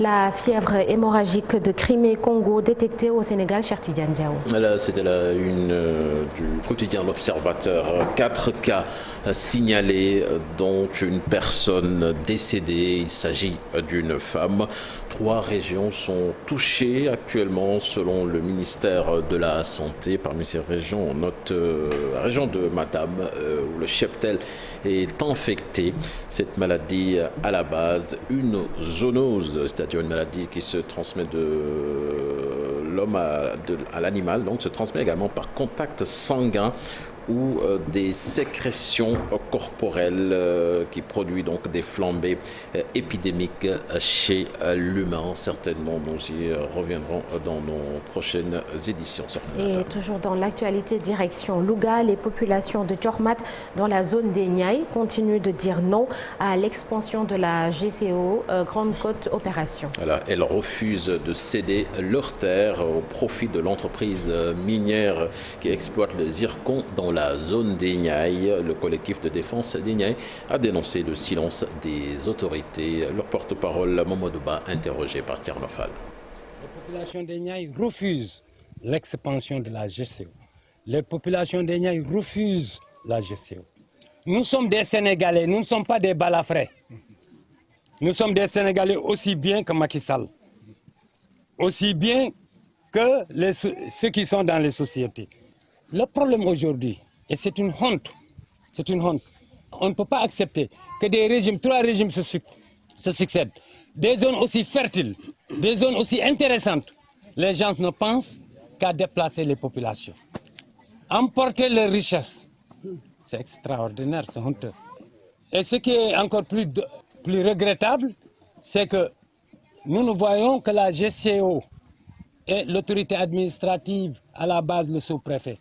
La fièvre hémorragique de Crimée-Congo détectée au Sénégal, Cheikh Tidiane Diaw. C'était la une du quotidien L'Observateur. 4 cas signalés, dont une personne décédée. Il s'agit d'une femme. 3 régions sont touchées actuellement selon le ministère de la Santé. Parmi ces régions, on note la région de Matam où le cheptel est infecté. Cette maladie à la base, une zoonose, c'est-à-dire une maladie qui se transmet de l'homme à l'animal, donc se transmet également par contact sanguin ou des sécrétions corporelles qui produit donc des flambées épidémiques chez l'humain. Certainement, nous y reviendrons dans nos prochaines éditions. Et toujours dans l'actualité, direction Louga, les populations de Djormat dans la zone des Niayes continuent de dire non à l'expansion de la GCO Grande Côte Opération. Voilà, elles refusent de céder leurs terres au profit de l'entreprise minière qui exploite le zircon dans la zone des Niayes. Le collectif de défense des Niayes a dénoncé le silence des autorités. Leur porte-parole, Mamadou Ba, interrogé par Tchernofal. Les populations des Niayes refusent l'expansion de la GCO. Les populations des Niayes refusent la GCO. Nous sommes des Sénégalais, nous ne sommes pas des balafrés. Nous sommes des Sénégalais aussi bien que Macky Sall, aussi bien que ceux qui sont dans les sociétés. Le problème aujourd'hui, et c'est une honte, on ne peut pas accepter que des régimes, 3 régimes se succèdent, des zones aussi fertiles, des zones aussi intéressantes. Les gens ne pensent qu'à déplacer les populations, emporter leurs richesses. C'est extraordinaire, c'est honteux. Et ce qui est encore plus regrettable, c'est que nous ne voyons que la GCO et l'autorité administrative, à la base le sous-préfet.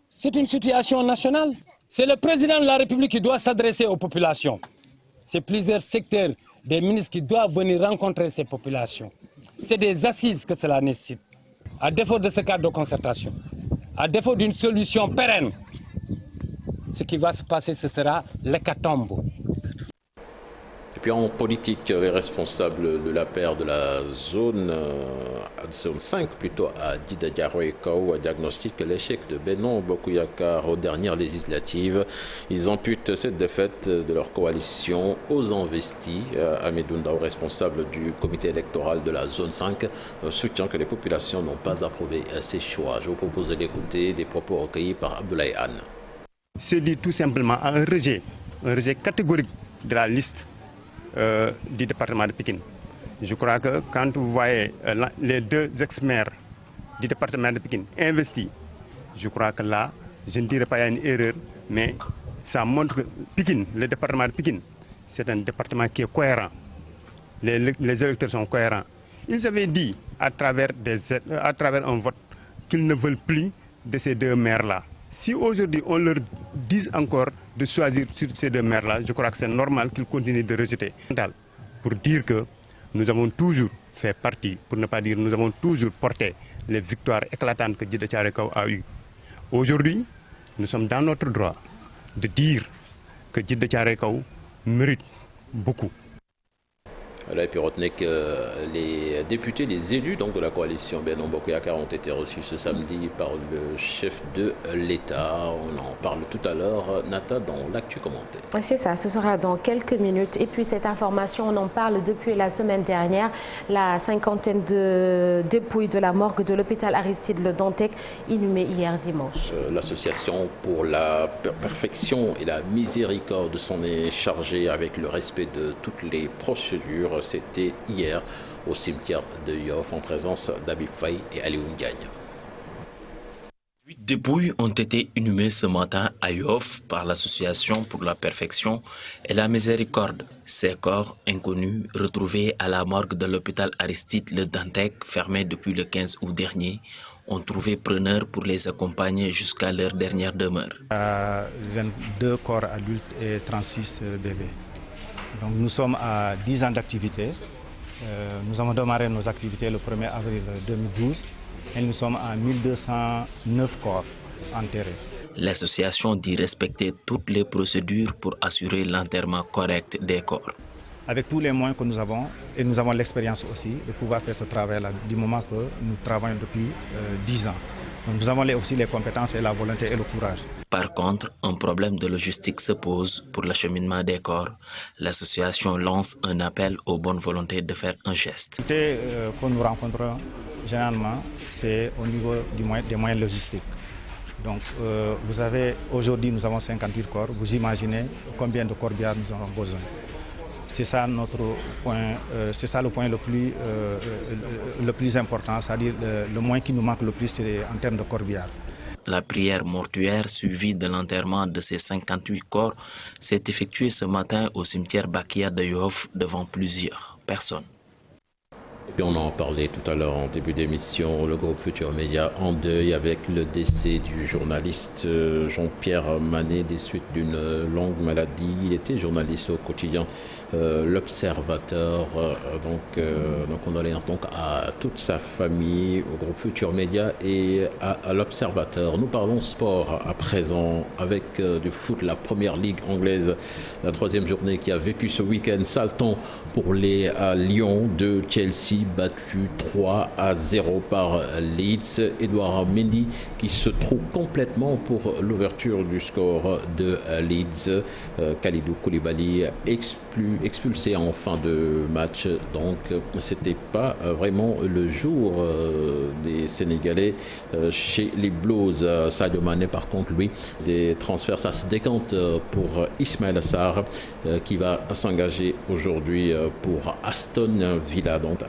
C'est une situation nationale. C'est le président de la République qui doit s'adresser aux populations. C'est plusieurs secteurs des ministres qui doivent venir rencontrer ces populations. C'est des assises que cela nécessite. À défaut de ce cadre de concertation, à défaut d'une solution pérenne, ce qui va se passer, ce sera l'hécatombe. Et puis en politique, les responsables de la paire de la zone 5 plutôt à Dida-Diaroé-Kao diagnostiquent l'échec de Benon Bokuyakar aux dernières législatives. Ils imputent cette défaite de leur coalition aux investis. Amédou Ndao, responsable du comité électoral de la zone 5, soutient que les populations n'ont pas approuvé ces choix. Je vous propose de l'écouter, des propos recueillis par Abdoulaye Anne. C'est dit tout simplement à un rejet catégorique de la liste du département de Pikine. Je crois que quand vous voyez les 2 ex-maires du département de Pikine investis, je crois que là, je ne dirais pas qu'il y a une erreur, mais ça montre que Pikine, le département de Pikine, c'est un département qui est cohérent. Les électeurs sont cohérents. Ils avaient dit à travers un vote qu'ils ne veulent plus de ces 2 maires-là. Si aujourd'hui on leur dit encore de choisir sur ces 2 maires-là, je crois que c'est normal qu'ils continuent de rejeter. Pour dire que nous avons toujours fait partie, pour ne pas dire nous avons toujours porté les victoires éclatantes que Djida Thiaroye Kao a eues. Aujourd'hui, nous sommes dans notre droit de dire que Djida Thiaroye Kao mérite beaucoup. Voilà, et puis retenez que les députés, les élus donc, de la coalition Benon Bokuyakar ont été reçus ce samedi par le chef de l'État. On en parle tout à l'heure, Nata, dans l'actu commenté. Oui, c'est ça, ce sera dans quelques minutes. Et puis cette information, on en parle depuis la semaine dernière. La 50aine de dépouilles de la morgue de l'hôpital Aristide Le Dantec, inhumée hier dimanche. L'association pour la perfection et la miséricorde s'en est chargée avec le respect de toutes les procédures. C'était hier au cimetière de Yoff en présence d'Abib Faye et Alioune Diagne. 8 dépouilles ont été inhumées ce matin à Yoff par l'Association pour la perfection et la miséricorde. Ces corps inconnus, retrouvés à la morgue de l'hôpital Aristide Le Dantec, fermé depuis le 15 août dernier, ont trouvé preneur pour les accompagner jusqu'à leur dernière demeure. 22 corps adultes et 36 bébés. Donc nous sommes à 10 ans d'activité. Nous avons démarré nos activités le 1er avril 2012 et nous sommes à 1209 corps enterrés. L'association dit respecter toutes les procédures pour assurer l'enterrement correct des corps. avec tous les moyens que nous avons, et nous avons l'expérience aussi de pouvoir faire ce travail-là, du moment que nous travaillons depuis 10 ans. Donc nous avons aussi les compétences et la volonté et le courage. Par contre, un problème de logistique se pose pour l'acheminement des corps. L'association lance un appel aux bonnes volontés de faire un geste. Ce que nous rencontrons généralement, c'est au niveau des moyens logistiques. Donc vous avez, aujourd'hui nous avons 58 corps, vous imaginez combien de corbillards nous avons besoin. C'est ça notre point, c'est ça le point le plus important, c'est-à-dire le moyen qui nous manque le plus, c'est en termes de corbillards. La prière mortuaire suivie de l'enterrement de ces 58 corps s'est effectuée ce matin au cimetière Bakia de Yoff devant plusieurs personnes. Et puis on en parlait tout à l'heure en début d'émission, le groupe Futur Média en deuil avec le décès du journaliste Jean-Pierre Manet des suites d'une longue maladie. Il était journaliste au quotidien L'Observateur. Donc condoléances donc à toute sa famille, au groupe Futur Média et à L'Observateur. Nous parlons sport à présent avec du foot, la première ligue anglaise, la troisième journée qui a vécu ce week-end. Salton pour les Lions de Chelsea, battu 3-0 par Leeds. Edouard Mendy qui se trouve complètement pour l'ouverture du score de Leeds. Kalidou Koulibaly expulsé en fin de match. Donc c'était pas vraiment le jour des Sénégalais chez les Blues. Sadio Mané par contre lui, des transferts, ça se décante pour Ismaël Sarr qui va s'engager aujourd'hui pour Aston Villa. Donc,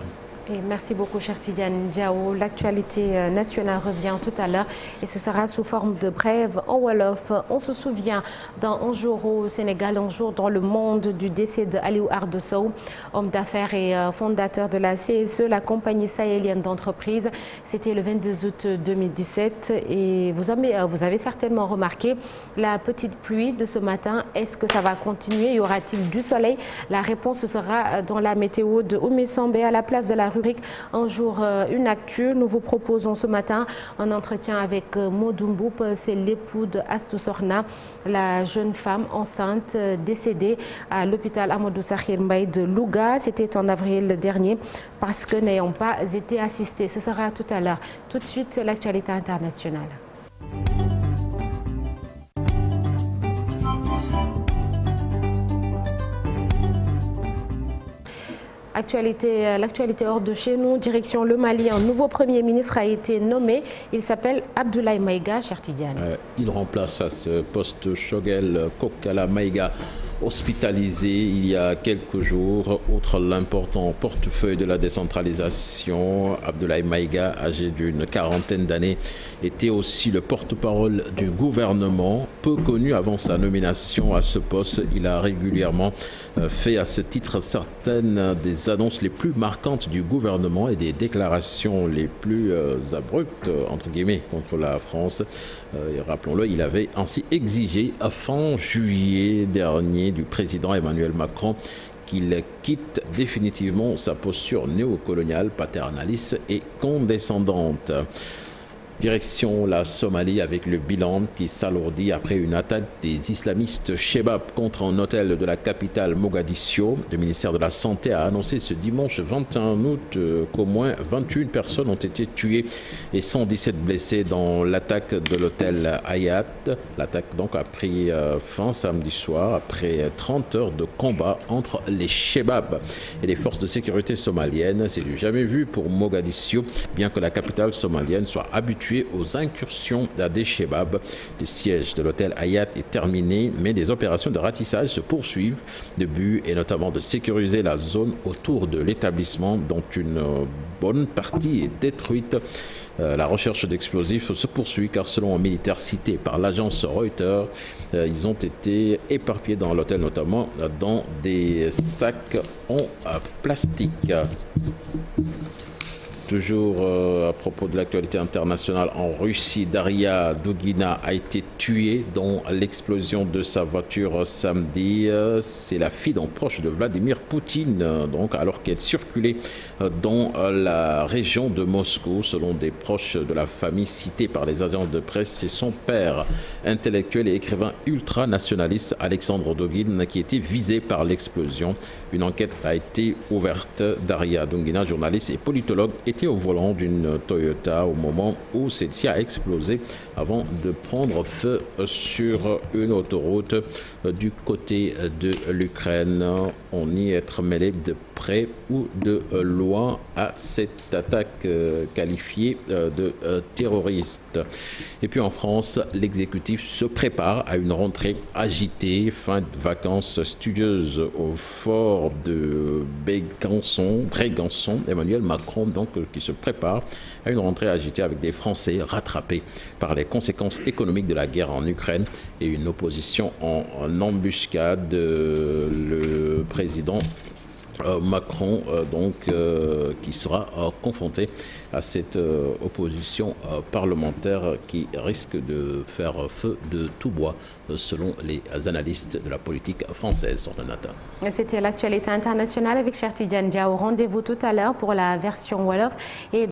et merci beaucoup, cher Tidiane Diao. L'actualité nationale revient tout à l'heure et ce sera sous forme de brève en Wolof. On se souvient d'un jour au Sénégal, un jour dans le monde du décès de Aliou Ardou Sow, homme d'affaires et fondateur de la CSE, la compagnie sahélienne d'entreprise. C'était le 22 août 2017 et vous avez certainement remarqué la petite pluie de ce matin. Est-ce que ça va continuer? Y aura-t-il du soleil? La réponse sera dans la météo de Oumé Sambé à la place de la rubrique Un jour, une actu. Nous vous proposons ce matin un entretien avec Modou Mboup, c'est l'époux de Astou Sorna, la jeune femme enceinte décédée à l'hôpital Amadou Sakhir Mbaye de Louga. C'était en avril dernier parce que n'ayant pas été assistés. Ce sera tout à l'heure. Tout de suite, l'actualité internationale. L'actualité hors de chez nous, direction le Mali, un nouveau Premier ministre a été nommé. Il s'appelle Abdoulaye Maïga, cher Tidiane. Il remplace à ce poste Choguel Kokala Maïga, hospitalisé il y a quelques jours. Outre l'important portefeuille de la décentralisation, Abdoulaye Maïga, âgé d'une quarantaine d'années, était aussi le porte-parole du gouvernement. Peu connu avant sa nomination à ce poste, il a régulièrement fait à ce titre certaines des annonces les plus marquantes du gouvernement et des déclarations les plus abruptes, entre guillemets, contre la France. Rappelons-le, il avait ainsi exigé fin juillet dernier du président Emmanuel Macron qu'il quitte définitivement sa posture néocoloniale, paternaliste et condescendante. Direction la Somalie avec le bilan qui s'alourdit après une attaque des islamistes Shebab contre un hôtel de la capitale Mogadiscio. Le ministère de la Santé a annoncé ce dimanche 21 août qu'au moins 21 personnes ont été tuées et 117 blessées dans l'attaque de l'hôtel Hayat. L'attaque donc a pris fin samedi soir après 30 heures de combat entre les Shebab et les forces de sécurité somaliennes. C'est du jamais vu pour Mogadiscio, bien que la capitale somalienne soit habituée aux incursions des Shebab. Le siège de l'hôtel Hayat est terminé, mais des opérations de ratissage se poursuivent. Le but est notamment de sécuriser la zone autour de l'établissement dont une bonne partie est détruite. La recherche d'explosifs se poursuit car selon un militaire cité par l'agence Reuters, ils ont été éparpillés dans l'hôtel, notamment dans des sacs en plastique. Toujours à propos de l'actualité internationale en Russie, Daria Dugina a été tuée dans l'explosion de sa voiture samedi. C'est la fille d'un proche de Vladimir Poutine, donc alors qu'elle circulait dans la région de Moscou. Selon des proches de la famille cités par les agences de presse, c'est son père, intellectuel et écrivain ultranationaliste Alexandre Dugin, qui était visé par l'explosion. Une enquête a été ouverte. Daria Dugina, journaliste et politologue, était au volant d'une Toyota au moment où celle-ci a explosé avant de prendre feu sur une autoroute du côté de l'Ukraine. On y est mêlé de près ou de loin à cette attaque qualifiée de terroriste. Et puis en France, l'exécutif se prépare à une rentrée agitée, fin de vacances studieuses au fort de Brégançon. Emmanuel Macron donc qui se prépare à une rentrée agitée avec des Français rattrapés par les conséquences économiques de la guerre en Ukraine et une opposition en embuscade. Le président Macron qui sera confronté à cette opposition parlementaire qui risque de faire feu de tout bois selon les analystes de la politique française. C'était l'actualité internationale avec Cheikh Tidiane Diaw. Rendez-vous tout à l'heure pour la version Wolof. Et